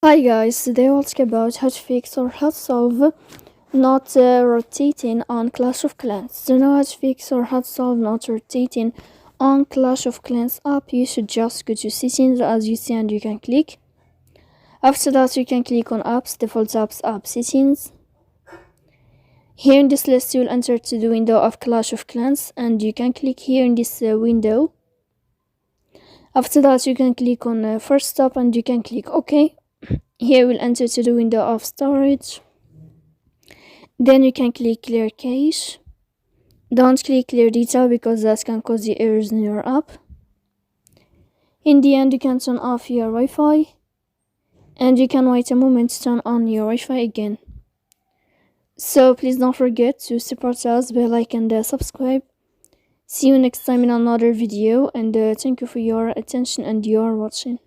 Hi guys, today we'll talk about how to fix or how to solve not rotating on Clash of Clans. To know how to fix or how to solve not rotating on Clash of Clans app, you should just go to settings as you see and you can click. After that you can click on apps, default apps, app settings. Here in this list you will enter to the window of Clash of Clans and you can click here in this window. After that you can click on first stop and you can click OK. Here we'll enter to the window of storage. Then you can click clear cache. Don't click clear detail because that can cause you errors in your app. In the end you can turn off your Wi-Fi and you can wait a moment to turn on your Wi-Fi again. So please don't forget to support us by like and subscribe. See you next time in another video and thank you for your attention and your watching.